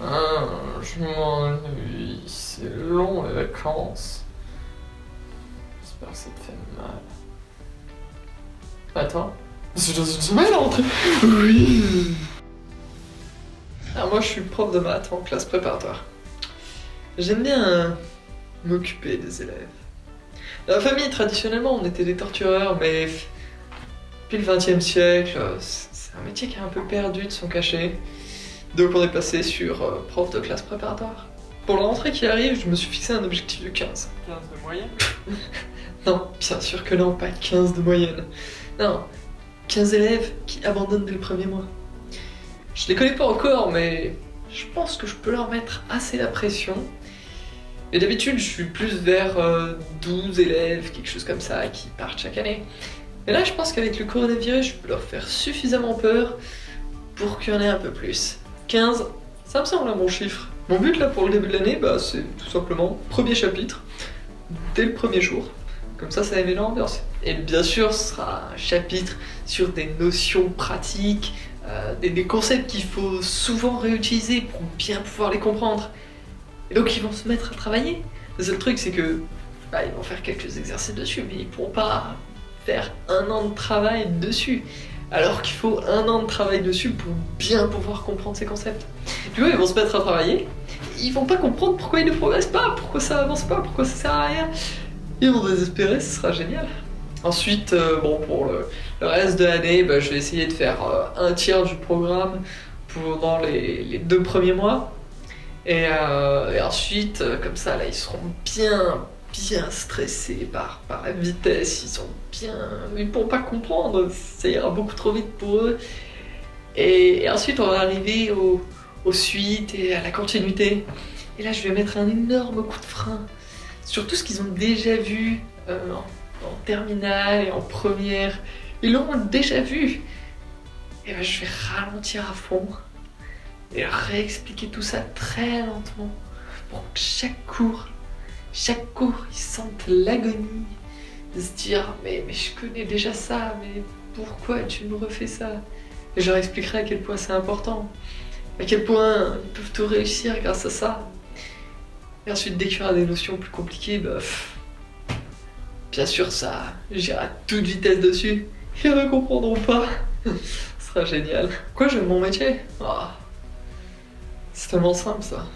Ah, je m'ennuie, c'est long les vacances. J'espère que ça te fait mal. Attends, c'est dans une semaine la rentrée. Oui. Ah, moi je suis prof de maths en classe préparatoire. J'aime bien m'occuper des élèves. Dans la famille, traditionnellement, on était des tortureurs, mais depuis le XXe siècle, c'est un métier qui est un peu perdu de son cachet. Donc on est passé sur prof de classe préparatoire. Pour la rentrée qui arrive, je me suis fixé un objectif de 15. 15 de moyenne? Non, bien sûr que non, pas 15 de moyenne. Non, 15 élèves qui abandonnent dès le premier mois. Je les connais pas encore, mais je pense que je peux leur mettre assez la pression. Et d'habitude, je suis plus vers 12 élèves, quelque chose comme ça, qui partent chaque année. Mais là, je pense qu'avec le coronavirus, je peux leur faire suffisamment peur pour qu'il y en ait un peu plus. 15, ça me semble un bon chiffre. Mon but là pour le début de l'année, c'est tout simplement premier chapitre, dès le premier jour. Comme ça met l'ambiance. Et bien sûr, ce sera un chapitre sur des notions pratiques, des concepts qu'il faut souvent réutiliser pour bien pouvoir les comprendre. Et donc ils vont se mettre à travailler. Le seul truc c'est que ils vont faire quelques exercices dessus, mais ils pourront pas faire un an de travail dessus. Alors qu'il faut un an de travail dessus pour bien pouvoir comprendre ces concepts. Du coup, ils vont se mettre à travailler, ils vont pas comprendre pourquoi ils ne progressent pas, pourquoi ça avance pas, pourquoi ça sert à rien. Ils vont désespérer, ce sera génial. Ensuite, pour le reste de l'année, je vais essayer de faire un tiers du programme pendant les 2 premiers mois. Et ensuite, comme ça, là, ils seront bien stressés par la vitesse, ils pourront pas comprendre, ça ira beaucoup trop vite pour eux. Et ensuite, on va arriver aux suites et à la continuité. Et là, je vais mettre un énorme coup de frein sur tout ce qu'ils ont déjà vu en terminale et en première. Ils l'ont déjà vu. Et je vais ralentir à fond et réexpliquer tout ça très lentement pour que chaque cours, ils sentent l'agonie de se dire mais je connais déjà ça, mais pourquoi tu me refais ça? Et je leur expliquerai à quel point c'est important, à quel point ils peuvent tout réussir grâce à ça. Et ensuite, dès qu'il y aura des notions plus compliquées, bien sûr ça, j'irai à toute vitesse dessus. Ils ne comprendront pas. Ce sera génial. Quoi, j'aime mon métier? C'est tellement simple ça.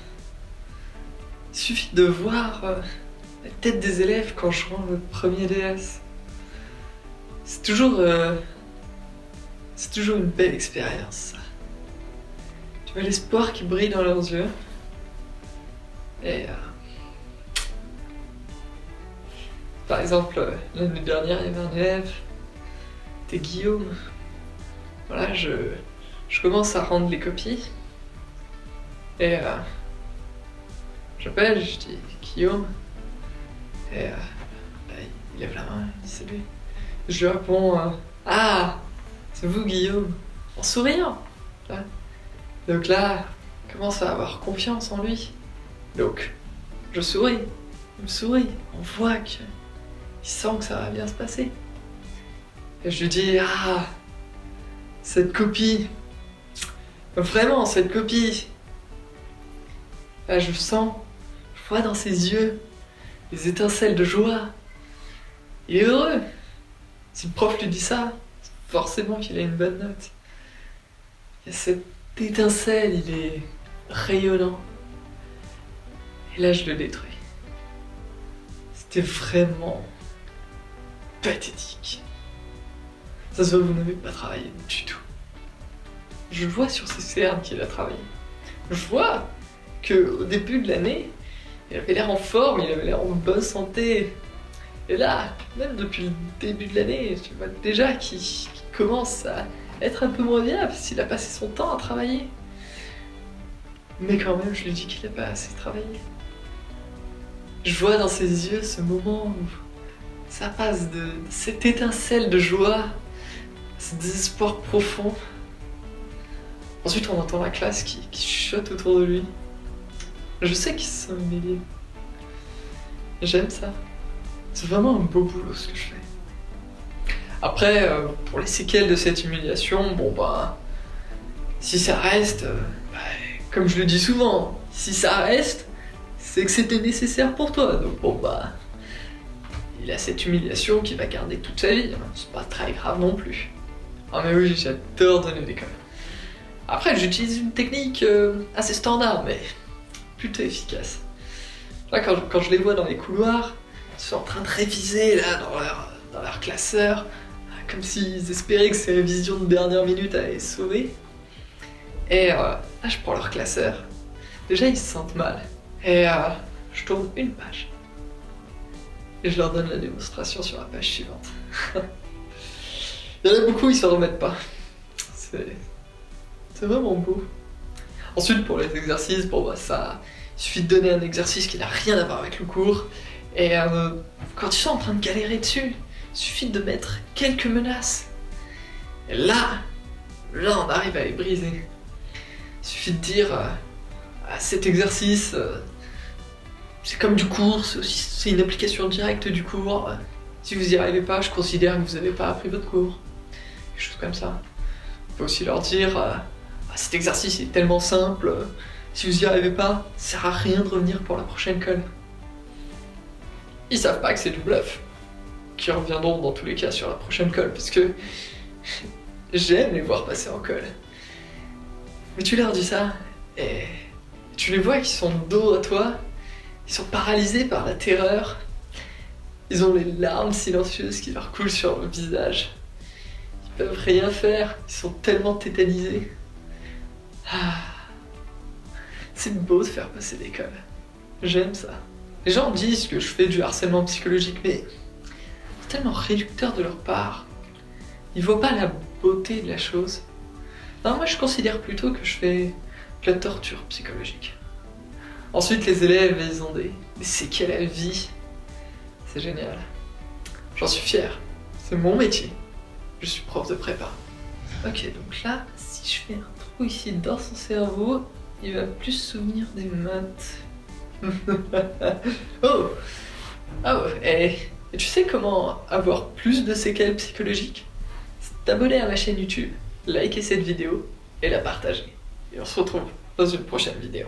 Il suffit de voir la tête des élèves quand je rends le premier DS. C'est toujours une belle expérience. Tu vois l'espoir qui brille dans leurs yeux. Et par exemple, l'année dernière, il y avait un élève, c'était Guillaume. Voilà, je commence à rendre les copies. Et j'appelle, je dis Guillaume. Et il lève la main, il dit c'est lui. Je lui réponds ah, c'est vous Guillaume, en souriant. Donc là, il commence à avoir confiance en lui. Donc, je souris, il me sourit, on voit qu'il sent que ça va bien se passer. Et je lui dis ah, cette copie, vraiment cette copie. Là, je vois dans ses yeux les étincelles de joie. Il est heureux. Si le prof lui dit ça, c'est forcément qu'il a une bonne note. Il y a cette étincelle, il est rayonnant. Et là, je le détruis. C'était vraiment pathétique. Ça se voit, vous n'avez pas travaillé du tout. Je vois sur ses cernes qu'il a travaillé. Je vois qu'au début de l'année, il avait l'air en forme, il avait l'air en bonne santé. Et là, même depuis le début de l'année, tu vois déjà qu'il commence à être un peu moins bien parce qu'il a passé son temps à travailler. Mais quand même, je lui dis qu'il n'a pas assez travaillé. Je vois dans ses yeux ce moment où ça passe de cette étincelle de joie, ce désespoir profond. Ensuite, on entend la classe qui chuchote autour de lui. Je sais qu'ils se sont humiliés. J'aime ça. C'est vraiment un beau boulot ce que je fais. Après, pour les séquelles de cette humiliation, si ça reste, comme je le dis souvent, si ça reste, c'est que c'était nécessaire pour toi. Donc bon bah, il a cette humiliation qu'il va garder toute sa vie. Hein. C'est pas très grave non plus. Ah mais oui, j'adore donner des cols. Après, j'utilise une technique assez standard, mais plutôt efficace. Là, quand je les vois dans les couloirs, ils sont en train de réviser là dans leur classeur, comme s'ils espéraient que ces révisions de dernière minute allaient les sauver. Et là, je prends leur classeur. Déjà, ils se sentent mal. Et je tourne une page. Et je leur donne la démonstration sur la page suivante. Il y en a beaucoup, ils s'en remettent pas. C'est vraiment beau. Ensuite, pour les exercices, bon bah ça, il suffit de donner un exercice qui n'a rien à voir avec le cours. Et quand ils sont en train de galérer dessus, il suffit de mettre quelques menaces. Et là, on arrive à les briser. Il suffit de dire, cet exercice, c'est comme du cours, c'est une application directe du cours. Si vous n'y arrivez pas, je considère que vous n'avez pas appris votre cours. Quelque chose comme ça. On peut aussi leur dire, cet exercice est tellement simple, si vous n'y arrivez pas, ça sert à rien de revenir pour la prochaine colle. Ils savent pas que c'est du bluff, qui reviendront dans tous les cas sur la prochaine colle, parce que j'aime les voir passer en colle. Mais tu leur dis ça, et tu les vois qui sont dos à toi, ils sont paralysés par la terreur, ils ont les larmes silencieuses qui leur coulent sur le visage. Ils peuvent rien faire, ils sont tellement tétanisés. C'est beau de faire passer l'école. J'aime ça. Les gens disent que je fais du harcèlement psychologique, mais c'est tellement réducteur de leur part. Ils voient pas la beauté de la chose. Non, moi je considère plutôt que je fais de la torture psychologique. Ensuite, les élèves, ils ont des séquelles à vie. C'est génial. J'en suis fier. C'est mon métier. Je suis prof de prépa. Ok, donc là, si je fais un trou ici dans son cerveau, il va plus se souvenir des maths. Oh! Oh, et tu sais comment avoir plus de séquelles psychologiques? C'est t'abonner à ma chaîne YouTube, liker cette vidéo et la partager. Et on se retrouve dans une prochaine vidéo.